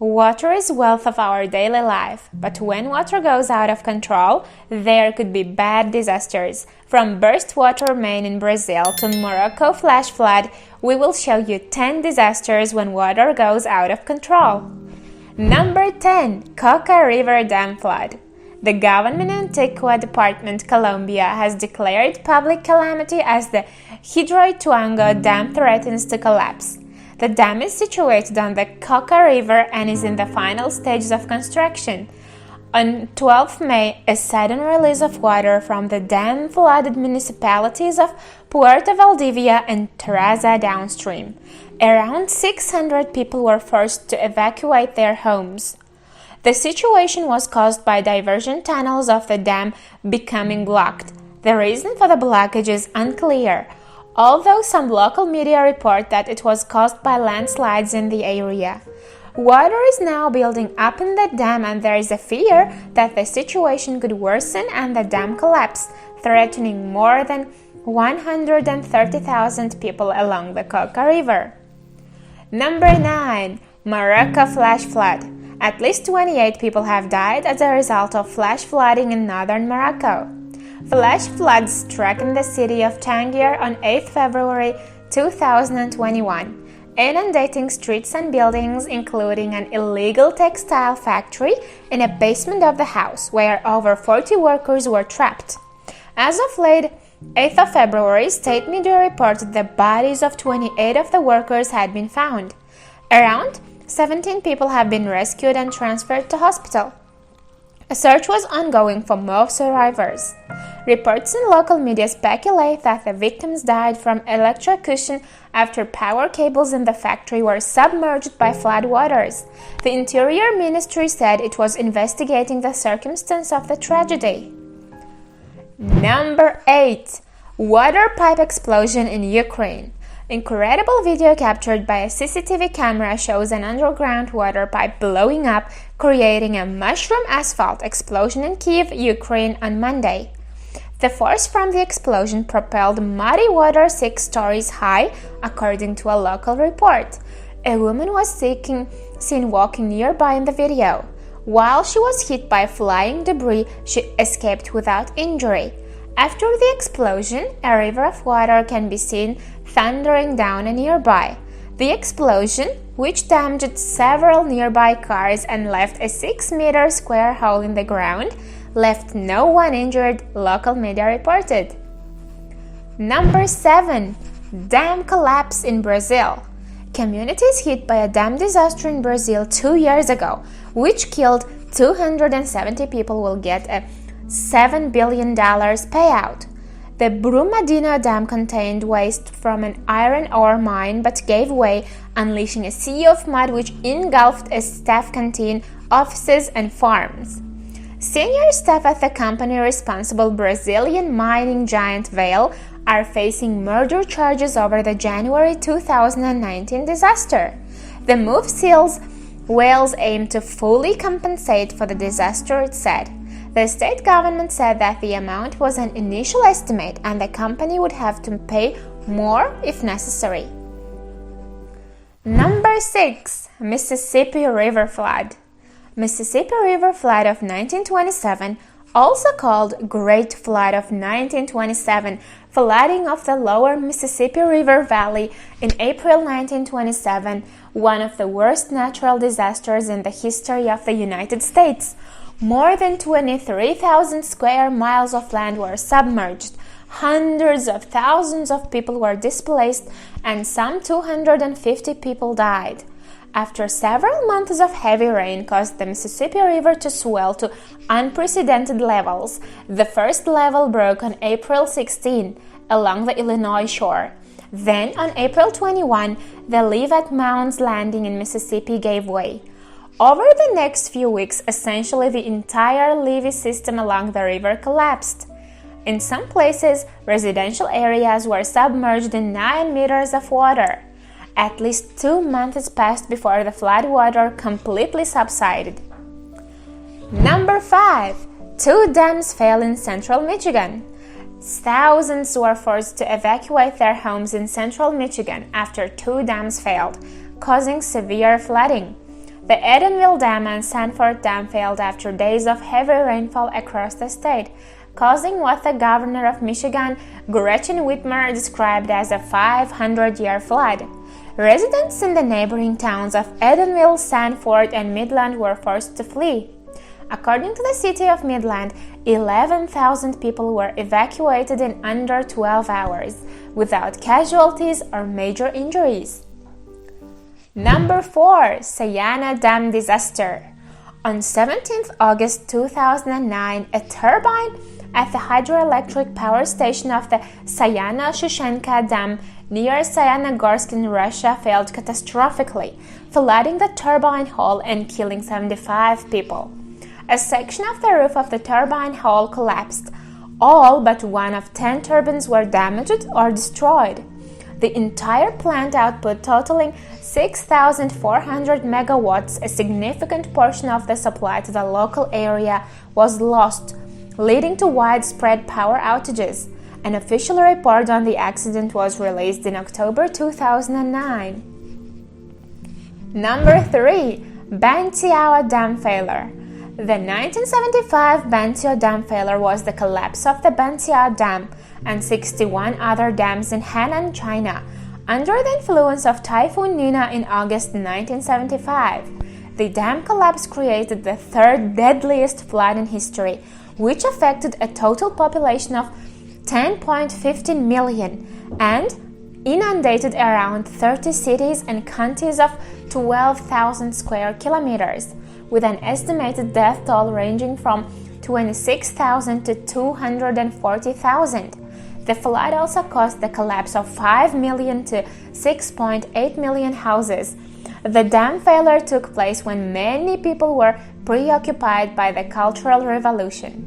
Water is wealth of our daily life, but when water goes out of control, there could be bad disasters. From burst water main in Brazil to Morocco flash flood, we will show you 10 disasters when water goes out of control. Number 10. Coca River Dam Flood. The government in Antigua Department, Colombia, has declared public calamity as the Hidroituango Dam threatens to collapse. The dam is situated on the Coca River and is in the final stages of construction. On 12 May, a sudden release of water from the dam flooded municipalities of Puerto Valdivia and Terraza downstream. Around 600 people were forced to evacuate their homes. The situation was caused by diversion tunnels of the dam becoming blocked. The reason for the blockage is unclear, although some local media report that it was caused by landslides in the area. Water is now building up in the dam and there is a fear that the situation could worsen and the dam collapse, threatening more than 130,000 people along the Coca River. Number 9. Morocco flash flood. At least 28 people have died as a result of flash flooding in northern Morocco. Flash floods struck in the city of Tangier on 8 February 2021, inundating streets and buildings, including an illegal textile factory in a basement of the house, where over 40 workers were trapped. As of late 8th of February, state media reported the bodies of 28 of the workers had been found. Around 17 people have been rescued and transferred to hospital. A search was ongoing for more survivors. Reports in local media speculate that the victims died from electrocution after power cables in the factory were submerged by floodwaters. The Interior Ministry said it was investigating the circumstance of the tragedy. Number 8. Water pipe explosion in Ukraine. Incredible video captured by a CCTV camera shows an underground water pipe blowing up, creating a mushroom asphalt explosion in Kyiv, Ukraine on Monday. The force from the explosion propelled muddy water 6 stories high, according to a local report. A woman was seen walking nearby in the video. While she was hit by flying debris, she escaped without injury. After the explosion, a river of water can be seen thundering down nearby. The explosion, which damaged several nearby cars and left a 6-meter square hole in the ground, left no one injured, local media reported. Number 7. Dam collapse in Brazil. Communities hit by a dam disaster in Brazil 2 years ago, which killed 270 people, will get a $7 billion payout. The Brumadinho Dam contained waste from an iron ore mine but gave way, unleashing a sea of mud which engulfed a staff canteen, offices, and farms. Senior staff at the company responsible, Brazilian mining giant Vale, are facing murder charges over the January 2019 disaster. The move seals Wales aim to fully compensate for the disaster, it said. The state government said that the amount was an initial estimate and the company would have to pay more if necessary. Number 6. Mississippi River Flood. Mississippi River Flood of 1927, also called Great Flood of 1927, flooding of the lower Mississippi River Valley in April 1927, one of the worst natural disasters in the history of the United States. More than 23,000 square miles of land were submerged, hundreds of thousands of people were displaced, and some 250 people died. After several months of heavy rain caused the Mississippi River to swell to unprecedented levels, the first level broke on April 16 along the Illinois shore. Then, on April 21, the Leavitt Mounds Landing in Mississippi gave way. Over the next few weeks, essentially the entire levee system along the river collapsed. In some places, residential areas were submerged in 9 meters of water. At least 2 months passed before the floodwater completely subsided. Number 5. 2 dams fail in central Michigan. Thousands were forced to evacuate their homes in central Michigan after 2 dams failed, causing severe flooding. The Edenville Dam and Sanford Dam failed after days of heavy rainfall across the state, causing what the governor of Michigan, Gretchen Whitmer, described as a 500-year flood. Residents in the neighboring towns of Edenville, Sanford, and Midland were forced to flee. According to the city of Midland, 11,000 people were evacuated in under 12 hours, without casualties or major injuries. Number 4. Sayana Dam Disaster. On 17 August 2009, a turbine at the hydroelectric power station of the Sayana-Shushenka Dam near Sayanogorsk in Russia failed catastrophically, flooding the turbine hall and killing 75 people. A section of the roof of the turbine hall collapsed. All but one of 10 turbines were damaged or destroyed. The entire plant output, totaling 6,400 megawatts, a significant portion of the supply to the local area, was lost, leading to widespread power outages. An official report on the accident was released in October 2009. Number 3. Bantiao Dam Failure. The 1975 Bantiao Dam failure was the collapse of the Bantiao Dam and 61 other dams in Henan, China, under the influence of Typhoon Nina in August 1975. The dam collapse created the third deadliest flood in history, which affected a total population of 10.15 million and inundated around 30 cities and counties of 12,000 square kilometers, with an estimated death toll ranging from 26,000 to 240,000. The flood also caused the collapse of 5 million to 6.8 million houses. The dam failure took place when many people were preoccupied by the Cultural Revolution.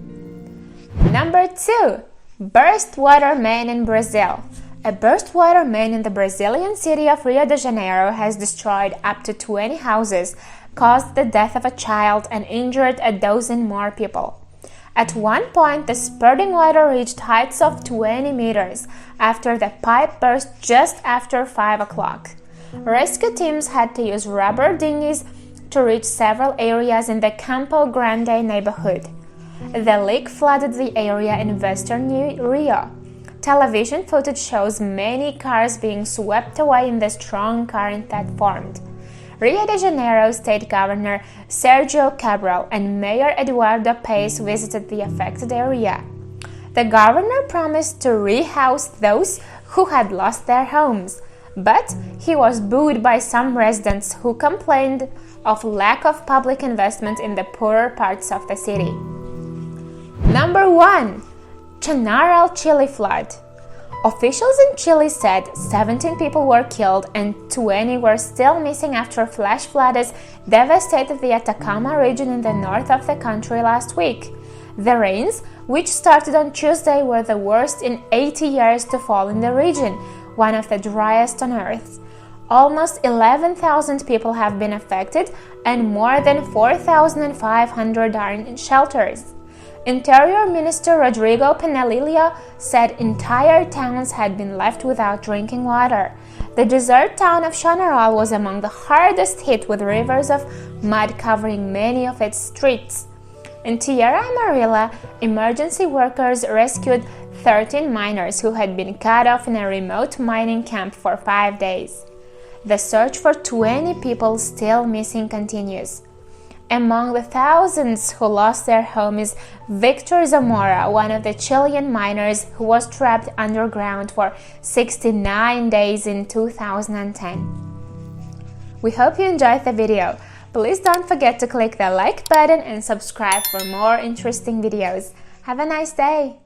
Number 2. Burst water main in Brazil. A burst water main in the Brazilian city of Rio de Janeiro has destroyed up to 20 houses, caused the death of a child, and injured a dozen more people. At one point, the spurting water reached heights of 20 meters after the pipe burst just after 5 o'clock. Rescue teams had to use rubber dinghies to reach several areas in the Campo Grande neighborhood. The leak flooded the area in western Rio. Television footage shows many cars being swept away in the strong current that formed. Rio de Janeiro State Governor Sergio Cabral and Mayor Eduardo Paes visited the affected area. The governor promised to rehouse those who had lost their homes, but he was booed by some residents who complained of lack of public investment in the poorer parts of the city. Number 1. Chañaral Chile flood. Officials in Chile said 17 people were killed and 20 were still missing after flash floods devastated the Atacama region in the north of the country last week. The rains, which started on Tuesday, were the worst in 80 years to fall in the region, one of the driest on earth. Almost 11,000 people have been affected and more than 4,500 are in shelters. Interior Minister Rodrigo Penalillo said entire towns had been left without drinking water. The desert town of Chañaral was among the hardest hit, with rivers of mud covering many of its streets. In Tierra Amarilla, emergency workers rescued 13 miners who had been cut off in a remote mining camp for 5 days. The search for 20 people still missing continues. Among the thousands who lost their home is Victor Zamora, one of the Chilean miners who was trapped underground for 69 days in 2010. We hope you enjoyed the video. Please don't forget to click the like button and subscribe for more interesting videos. Have a nice day!